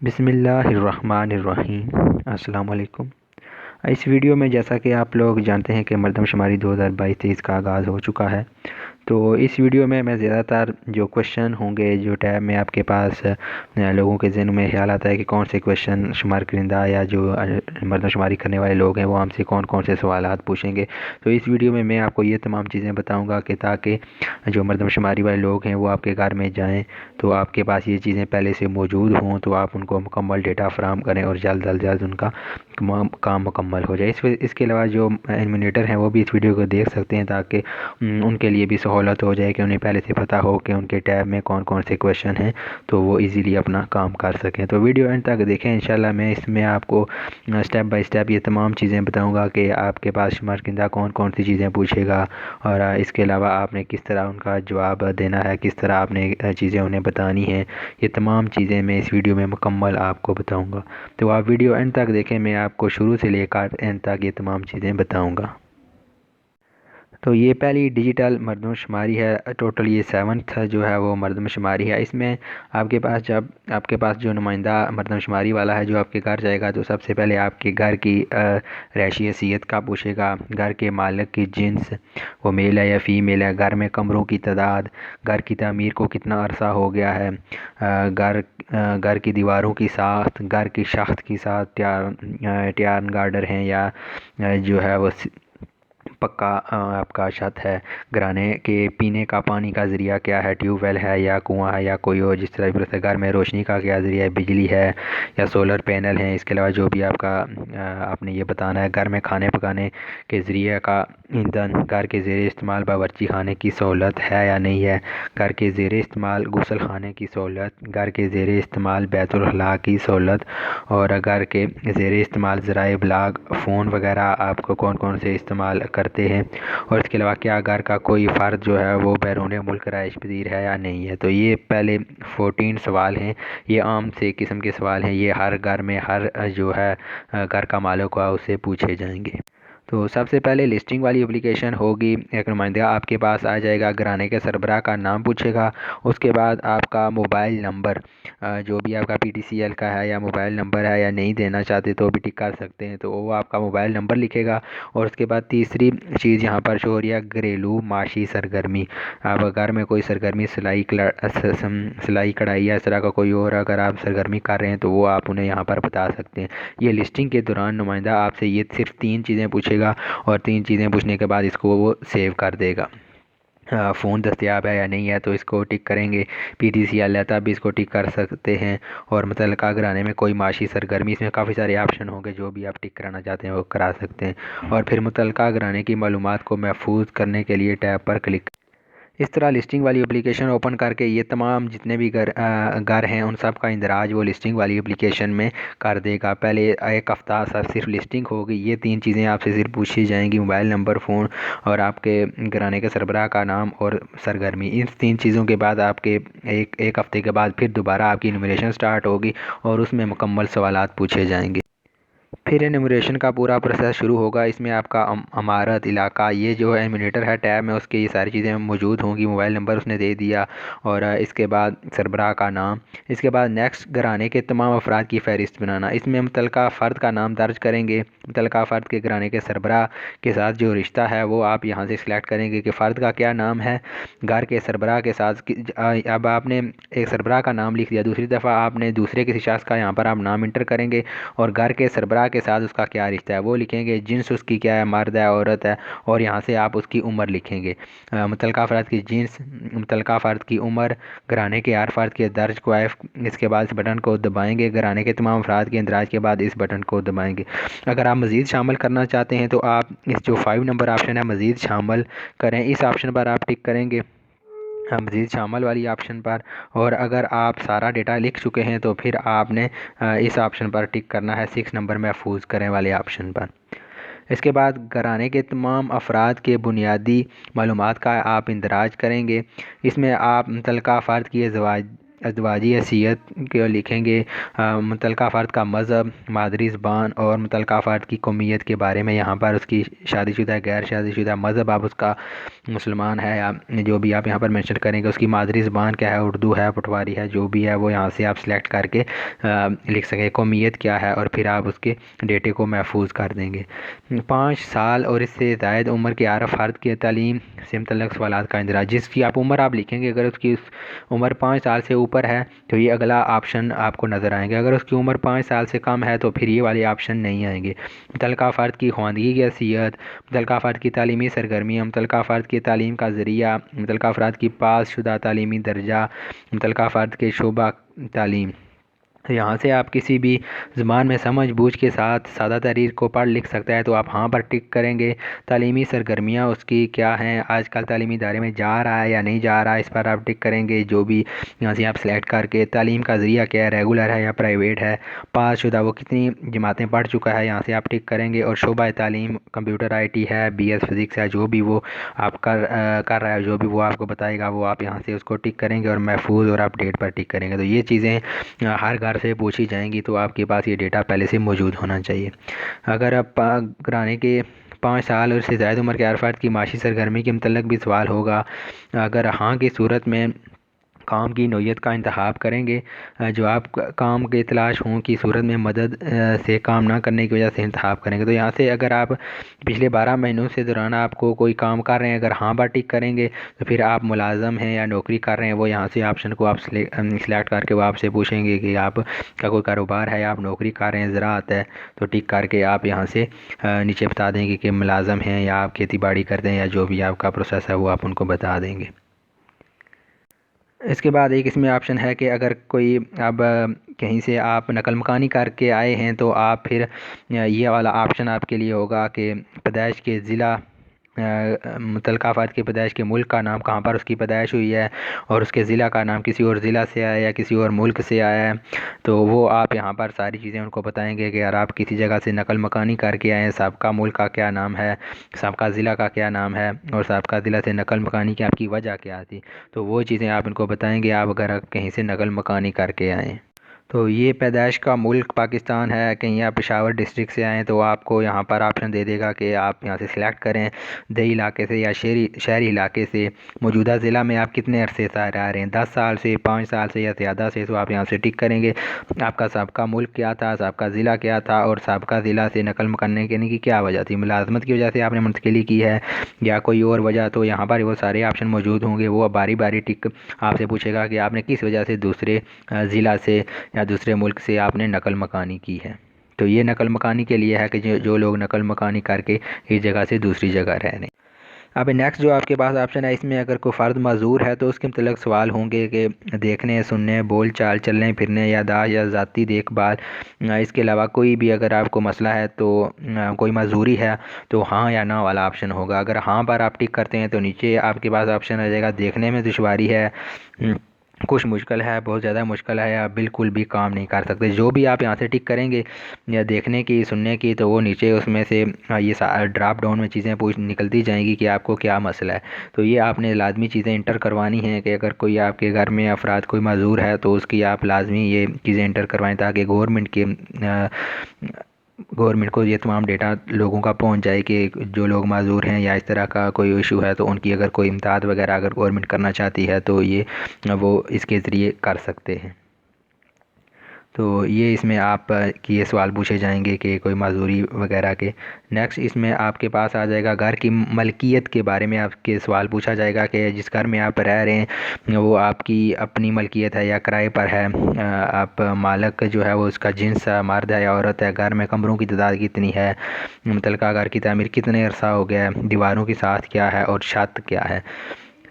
बिस्मिल्लाहिर्रहमानिर्रहीम। अस्सलाम वालेकुम। इस वीडियो में जैसा कि आप लोग जानते हैं कि मरदमशुमारी 2022-23 का आगाज़ हो चुका है। तो इस वीडियो में मैं ज़्यादातर जो क्वेश्चन होंगे जो टैब में आपके पास लोगों के ज़हन में ख्याल आता है कि कौन से क्वेश्चन शुमार करिंदा या जो मरदमशुमारी करने वाले लोग हैं वो हमसे कौन कौन से सवालात पूछेंगे। तो इस वीडियो में मैं आपको ये तमाम चीज़ें बताऊँगा कि ताकि जो मरदमशुमारी वाले लोग हैं वो आपके घर में जाएँ तो आपके पास ये चीज़ें पहले से मौजूद हों, तो आप उनको मुकम्मल डेटा फ़राहम करें और जल्द अज जल्द उनका काम मुकम्मल हो जाए। इसके अलावा जो एनिमेटर हैं वो भी इस वीडियो को देख सकते हैं ताकि उनके लिए भी सहूलत हो जाए कि उन्हें पहले से पता हो कि उनके टैब में कौन कौन से क्वेश्चन हैं, तो वो इजीली अपना काम कर सकें। तो वीडियो एंड तक देखें, इंशाल्लाह मैं इसमें आपको स्टेप बाय स्टेप ये तमाम चीज़ें बताऊंगा कि आपके पास शुमार किंदा कौन कौन सी चीज़ें पूछेगा और इसके अलावा आपने किस तरह उनका जवाब देना है, किस तरह आपने चीज़ें उन्हें बतानी हैं। ये तमाम चीज़ें मैं इस वीडियो में मुकम्मल आपको बताऊँगा। तो आप वीडियो एंड तक देखें, मैं आपको शुरू से लेकर एंड तक ये तमाम चीज़ें बताऊँगा। तो ये पहली डिजिटल मरदमशुमारी है। टोटल ये 7th जो है वो मरदमशुमारी है। इसमें आपके पास जब आपके पास जो नुमाइंदा मरदमशुमारी वाला है जो आपके घर जाएगा तो सबसे पहले आपके घर की रहायशी हैसियत का पूछेगा, घर के मालिक की जिन्स वो मेल है या फ़ीमेल है, घर में कमरों की तादाद, घर की तामीर को कितना अरसा हो गया है, घर की दीवारों की साख्त, घर की शाख्त की साथ ट्यार्न गार्डर हैं या जो है वो पक्का आपका छत है, घराने के पीने का पानी का ज़रिया क्या है, ट्यूबवेल है या कुआं है या कोई और जिस तरह भी। घर में रोशनी का क्या ज़रिया है, बिजली है या सोलर पैनल है। इसके अलावा जो भी आपका आपने ये बताना है, घर में खाने पकाने के ज़रिए का ईंधन, घर के ज़ेर इस्तेमाल बावर्ची खाने की सहूलत है या नहीं है, घर के ज़ेर इस्तेमाल गुसल खाने की सहूलत, घर के ज़ेर इस्तेमाल बैतुल खला की सहूलत और घर के ज़ेर इस्तेमाल ज़राए इब्लाग फ़ोन वगैरह आपको कौन कौन से इस्तेमाल करते हैं। और इसके अलावा क्या घर का कोई फ़र्द जो है वो बैरून मुल्क रहायश पज़ीर है या नहीं है। तो ये पहले 14 सवाल हैं, ये आम से किस्म के सवाल हैं, ये हर घर में हर जो है घर का मालिक हुआ उससे पूछे जाएंगे। तो सबसे पहले लिस्टिंग वाली एप्लीकेशन होगी, एक नुमाइंदा आपके पास आ जाएगा, घराने के सरबराह का नाम पूछेगा, उसके बाद आपका मोबाइल नंबर जो भी आपका PTCL का है या मोबाइल नंबर है या नहीं देना चाहते तो भी टिक कर सकते हैं, तो वो आपका मोबाइल नंबर लिखेगा। और उसके बाद तीसरी चीज़ यहाँ पर शो हो रही है घरेलू माशी सरगर्मी। आप घर में कोई सरगर्मी सिलाई कढ़ाई या इस तरह का कोई और अगर आप सरगर्मी कर रहे हैं तो वो आप उन्हें यहाँ पर बता सकते हैं। ये लिस्टिंग के दौरान नुमाइंदा आपसे ये सिर्फ 3 चीज़ें पूछेगा और 3 चीज़ें पूछने के बाद इसको वो सेव कर देगा। फ़ोन दस्तयाब है या नहीं है तो इसको टिक करेंगे, PTCL है तब भी इसको टिक कर सकते हैं। और मुतल्लिका घराने में कोई माशी सरगर्मी, इसमें काफ़ी सारे ऑप्शन होंगे, जो भी आप टिक कराना चाहते हैं वो करा सकते हैं। और फिर मुतल्लिका घराने की मालूमात को महफूज करने के लिए टैब पर क्लिक। इस तरह लिस्टिंग वाली एप्लीकेशन ओपन करके ये तमाम जितने भी घर हैं उन सब का इंदराज वो लिस्टिंग वाली एप्लीकेशन में कर देगा। पहले एक हफ़्ता सिर्फ लिस्टिंग होगी, ये 3 चीज़ें आपसे सिर्फ पूछी जाएंगी, मोबाइल नंबर, फ़ोन और आपके घराने के सरबराह का नाम और सरगर्मी। इन 3 चीज़ों के बाद आपके एक हफ़्ते के बाद फिर दोबारा आपकी इनुमरेशन स्टार्ट होगी और उसमें मुकम्मल सवालात पूछे जाएंगे। फिर एनुमरेशन का पूरा प्रोसेस शुरू होगा। इसमें आपका अमारत इलाका, ये जो है एनिमेटर है टैब में, उसके ये सारी चीज़ें मौजूद होंगी। मोबाइल नंबर उसने दे दिया और इसके बाद सरबराह का नाम। इसके बाद नेक्स्ट घराने के तमाम अफराद की फ़हरिस्त बनाना। इसमें मुतल्लिका फ़र्द का नाम दर्ज करेंगे, मुतल्लिका फ़र्द के घराने के सरबराह के साथ जो रिश्ता है वो आप यहाँ से सिलेक्ट करेंगे कि फ़र्द का क्या नाम है। घर के सरबराह के साथ अब आपने एक सरबराह का नाम लिख दिया, दूसरी दफ़ा आपने दूसरे किसी शख्स का यहाँ पर आप नाम इंटर करेंगे और घर के सरबराह के साथ उसका क्या रिश्ता है वो लिखेंगे, जिन्स उसकी क्या है, मर्द है औरत है, और यहाँ से आप उसकी उम्र लिखेंगे। मुतल्लिका अफराद की जिन्स, मुतल्लिका फ़र्द की उम्र, घराने के हर फ़र्द के दर्ज को है। इसके बाद इस बटन को दबाएंगे, घराने के तमाम अफराद के इंदराज के बाद इस बटन को दबाएंगे। अगर आप मज़ीद शामिल करना चाहते हैं तो आप इस जो 5 नंबर ऑप्शन है मज़ीद शामिल करें, इस ऑप्शन पर आप टिक करेंगे मज़ीद शामिल वाली ऑप्शन पर। और अगर आप सारा डेटा लिख चुके हैं तो फिर आपने इस ऑप्शन पर टिक करना है 6 नंबर महफूज करें वाले ऑप्शन पर। इसके बाद घराने के तमाम अफराद के बुनियादी मालूमात का आप इंदराज करेंगे। इसमें आप मुतल्लिका फ़र्द की अज़वाजी हैसियत के लिखेंगे, मुतल्लिका फ़र्द का मज़हब, मादरी ज़बान और मुतल्लिका फ़र्द की कौमियत के बारे में। यहाँ पर उसकी शादीशुदा गैर शादीशुदा मज़हब, आप उसका मुसलमान है या जो भी आप यहाँ पर मेंशन करेंगे, उसकी मादरी ज़बान क्या है, उर्दू है, पटवारी है, जो भी है वो यहाँ से आप सिलेक्ट करके लिख सकें। कौमियत क्या है और फिर आप उसके डेटे को महफूज कर देंगे। 5 साल और इससे ज़ायद उम्र के आरफ फ़र्द की तालीम से मुतल्लिक़ सवालात का इंदराज। जिसकी आप उम्र आप लिखेंगे, अगर उसकी उम्र 5 साल से ऊपर है तो ये अगला ऑप्शन आपको नज़र आएंगे। अगर उसकी उम्र 5 साल से कम है तो फिर ये वाले ऑप्शन नहीं आएंगे। मुतल्लिक़ा फ़र्द की ख़वानगी की हैसियत, मुतल्लिक़ा फ़र्द की तालीमी सरगर्मियाँ, मुतल्लिक़ा फ़र्द की तालीम का ज़रिया, मुतल्लिक़ा अफ़राद की पास शुदा तालीमी दर्जा, मुतल्लिक़ा फ़र्द के शोबा तालीम। यहाँ से आप किसी भी ज़बान में समझ बूझ के साथ सादा तहरीर को पढ़ लिख सकता है तो आप हाँ पर टिक करेंगे। तालीमी सरगर्मियाँ उसकी क्या हैं, आजकल तालीमी इदारे में जा रहा है या नहीं जा रहा है, इस पर आप टिक करेंगे। जो भी यहाँ से आप सेलेक्ट करके तालीम का ज़रिया क्या है, रेगुलर है या प्राइवेट है, पास शुदा वो कितनी जमातें पढ़ चुका है, यहाँ से आप टिक करेंगे। और शोबा तालीम कंप्यूटर IT है, BS फ़िज़िक्स है, जो भी वो आप कर रहा है, जो भी वो आपको बताएगा वो आप यहाँ से उसको टिक करेंगे और महफूज और अपडेट पर टिक करेंगे। तो ये चीज़ें हर घर से पूछी जाएंगी तो आपके पास ये डेटा पहले से मौजूद होना चाहिए। अगर आप घराने के 5 साल और इससे ज़्यादा उम्र के अफराद की माशी सरगर्मी के मतलब भी सवाल होगा। अगर हाँ की सूरत में काम की नौयत का इंतखाब करेंगे। जो आप काम के तलाश हों की सूरत में मदद से काम ना करने की वजह से इंतखाब करेंगे। तो यहाँ से अगर आप पिछले 12 महीनों से दौरान आपको कोई काम कर रहे हैं, अगर हाँ पर टिक करेंगे तो फिर आप मुलाजम हैं या नौकरी कर रहे हैं, वो यहाँ से ऑप्शन को आप सिलेक्ट करके वो आपसे पूछेंगे कि आप का कोई कारोबार है या आप नौकरी कर रहे हैं, ज़राअत है, तो टिक करके आप यहाँ से नीचे बता देंगे कि मुलाजम हैं या आप खेती बाड़ी करते हैं या जो भी आपका प्रोसेस है वो आप उनको बता देंगे। इसके बाद एक इसमें ऑप्शन है कि अगर कोई अब कहीं से आप नकल मकानी करके आए हैं तो आप फिर ये वाला ऑप्शन आपके लिए होगा कि पैदाइश के ज़िला, मुतल्लिक़ा फ़र्द की पैदाइश के मुल्क का नाम, कहाँ पर उसकी पैदाइश हुई है, और उसके ज़िला का नाम किसी और ज़िला से आया या किसी और मुल्क से आया है, तो वो आप यहाँ पर सारी चीज़ें उनको बताएंगे कि यार आप किसी जगह से नकल मकानी करके आए हैं, सबका मुल्क का क्या नाम है, सबका ज़िला का क्या नाम है, और सबका ज़िला से नकल मकानी की आपकी वजह क्या थी। तो वो चीज़ें आप इनको बताएंगे आप अगर कहीं से नकल मकानी करके आएँ। तो ये पैदाइश का मुल्क पाकिस्तान है, कहीं आप पेशावर डिस्ट्रिक्ट से आएँ तो आपको यहाँ पर ऑप्शन दे देगा कि आप यहाँ से सिलेक्ट करें देही इलाके से या शहरी इलाके से। मौजूदा ज़िला में आप कितने अरसे से रह रहे हैं, 10 साल से, 5 साल से या ज़्यादा से, तो आप यहाँ से टिक करेंगे। आपका सबका मुल्क क्या था, सबका ज़िला क्या था, और सबका ज़िला से नकल करने के की क्या वजह थी, मुलाजमत की वजह से आपने मुंतकिली की है या कोई और वजह। तो यहाँ पर वो सारे ऑप्शन मौजूद होंगे, वो बारी बारी टिक आपसे पूछेगा कि आपने किस वजह से दूसरे ज़िला से या दूसरे मुल्क से आपने नकल मकानी की है। तो ये नकल मकानी के लिए है कि जो लोग नकल मकानी करके एक जगह से दूसरी जगह रह रहे हैं। अब नेक्स्ट जो आपके पास ऑप्शन है, इसमें अगर कोई फ़र्द माजूर है तो उसके मतलब सवाल होंगे कि देखने, सुनने, बोल चाल, चलने फिरने, यादाश्त या ज़ाती देखभाल, इसके अलावा कोई भी अगर आपको मसला है तो कोई माजूरी है तो हाँ या ना वाला ऑप्शन होगा। अगर हाँ पर आप टिक करते हैं तो नीचे आपके पास ऑप्शन आ जाएगा देखने में दुश्वारी है, कुछ मुश्किल है, बहुत ज़्यादा मुश्किल है, या बिल्कुल भी काम नहीं कर सकते। जो भी आप यहाँ से टिक करेंगे या देखने की, सुनने की, तो वो नीचे उसमें से ये ड्रॉप डाउन में चीज़ें पूछ निकलती जाएंगी कि आपको क्या मसला है। तो ये आपने लाजमी चीज़ें इंटर करवानी हैं कि अगर कोई आपके घर में अफराद कोई माजूर है तो उसकी आप लाजमी ये चीज़ें इंटर करवाएं ताकि गवर्नमेंट को ये तमाम डेटा लोगों का पहुंच जाए कि जो लोग माजूर हैं या इस तरह का कोई इशू है तो उनकी अगर कोई इमदाद वगैरह अगर गवर्नमेंट करना चाहती है तो ये वो इसके ज़रिए कर सकते हैं। तो ये इसमें आप कि ये सवाल पूछे जाएंगे कि कोई माजूरी वगैरह के। नेक्स्ट इसमें आपके पास आ जाएगा घर की मलकियत के बारे में आपके सवाल पूछा जाएगा कि जिस घर में आप रह रहे हैं वो आपकी अपनी मलकियत है या किराए पर है, आप मालिक जो है वो उसका जिन्स मर्द है या औरत है, घर में कमरों की तादाद कितनी है, मुतल्लिका घर की तामीर कितने अरसा हो गया है, दीवारों की साथ क्या है और छत क्या है।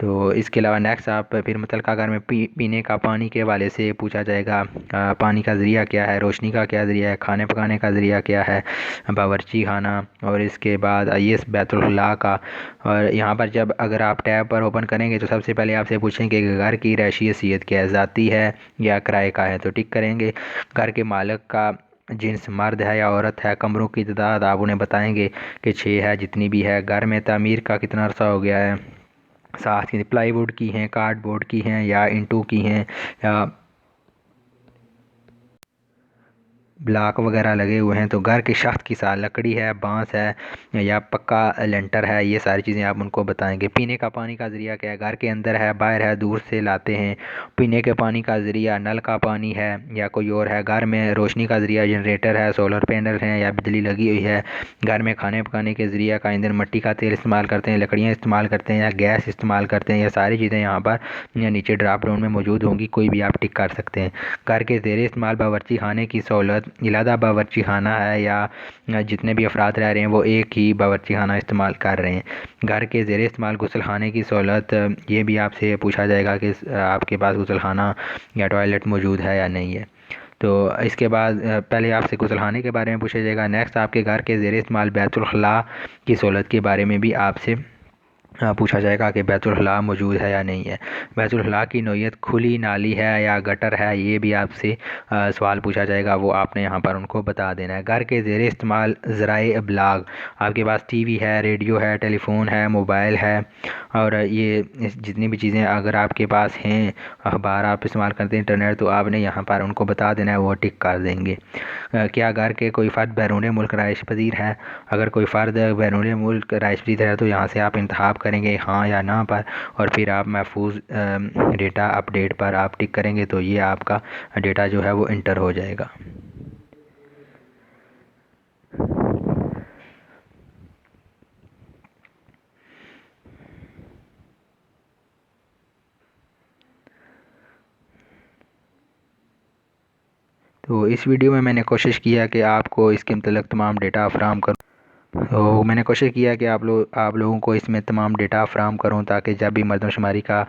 तो इसके अलावा नेक्स्ट आप फिर मुतल्लिका घर में पीने का पानी के हवाले से पूछा जाएगा, पानी का ज़रिया क्या है, रोशनी का क्या ज़रिया है, खाने पकाने का ज़रिया क्या है, बावर्ची खाना, और इसके बाद ये बैतुल्ला का। और यहाँ पर जब अगर आप टैब पर ओपन करेंगे तो सबसे पहले आपसे पूछेंगे कि घर की रैशी हैसियत क्या है, ज़ाती है या किराए का है, तो टिक करेंगे। घर के मालिक का जिन्स मर्द है या औरत है, कमरों की तादाद आप उन्हें बताएंगे कि 6 है जितनी भी है, घर में तामीर का कितना अरसा हो गया है, साथ की प्लाईवुड की हैं, कार्डबोर्ड की हैं, या इंटू की हैं, या ब्लॉक वगैरह लगे हुए हैं। तो घर के छत की साथ लकड़ी है, बांस है, या पक्का लेंटर है, ये सारी चीज़ें आप उनको बताएंगे। पीने का पानी का ज़रिया क्या है, घर के अंदर है, बाहर है, दूर से लाते हैं। पीने के पानी का ज़रिया नल का पानी है या कोई और है। घर में रोशनी का ज़रिया जनरेटर है, सोलर पैनल हैं या बिजली लगी हुई है। घर में खाने पकाने के ज़रिया का ईंधन मिट्टी का तेल इस्तेमाल करते हैं, लकड़ियाँ इस्तेमाल करते हैं या गैस इस्तेमाल करते हैं। ये सारी चीज़ें यहाँ पर या नीचे ड्राप डाउन में मौजूद होंगी, कोई भी आप टिक कर सकते हैं। घर के ज़ेर इस्तेमाल बावर्ची खाने की सहूलत, इलादा बावर्ची खाना है या जितने भी अफराद रह रहे हैं वो एक ही बावर्ची खाना इस्तेमाल कर रहे हैं। घर के ज़ेर इस्तेमाल गुसल खाने की सहूलत, ये भी आपसे पूछा जाएगा कि आपके पास गुसल खाना या टॉयलेट मौजूद है या नहीं है। तो इसके बाद पहले आपसे गुसल खाने के बारे में पूछा जाएगा। नेक्स्ट आपके घर के ज़ेर इस्तेमाल बैतुल खला की सहूलत के बारे में भी आपसे पूछा जाएगा कि बैतुल खला मौजूद है या नहीं है। बैतुल खला की नौइयत खुली नाली है या गटर है, ये भी आपसे सवाल पूछा जाएगा, वो आपने यहाँ पर उनको बता देना है। घर के ज़ेर इस्तेमाल ज़राए इब्लाग, आपके पास टीवी है, रेडियो है, टेलीफोन है, मोबाइल है, और ये जितनी भी चीज़ें अगर आपके पास हैं, अखबार आप इस्तेमाल करते हैं, इंटरनेट, तो आपने यहाँ पर उनको बता देना है, वो टिक कर देंगे। क्या घर के कोई फ़र्द बैरून मुल्क राइश पज़ीर है, अगर कोई फ़र्द बैरून मुल्क राइश पज़ीर है तो यहाँ से आप इंतखाब करेंगे हाँ या ना पर, और फिर आप महफूज डेटा अपडेट पर आप टिक करेंगे तो ये आपका डेटा जो है वो इंटर हो जाएगा। तो इस वीडियो में मैंने कोशिश किया कि आपको इसके मतलब तमाम डेटा फराहम करूँ। तो मैंने कोशिश किया कि आप लोगों को इसमें तमाम डेटा फराहम करूं, ताकि जब भी मरदमशुमारी का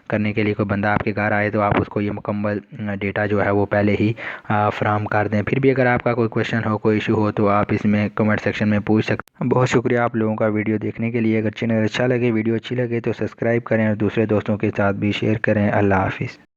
करने के लिए कोई बंदा आपके घर आए तो आप उसको ये मुकम्मल डेटा जो है वो पहले ही फराहम कर दें। फिर भी अगर आपका कोई क्वेश्चन हो, कोई इशू हो, तो आप इसमें कमेंट सेक्शन में पूछ सकते हैं। बहुत शुक्रिया आप लोगों का वीडियो देखने के लिए। अगर चैनल अच्छा लगे, वीडियो अच्छी लगे तो सब्सक्राइब करें और दूसरे दोस्तों के साथ भी शेयर करें। अल्लाह हाफिज़।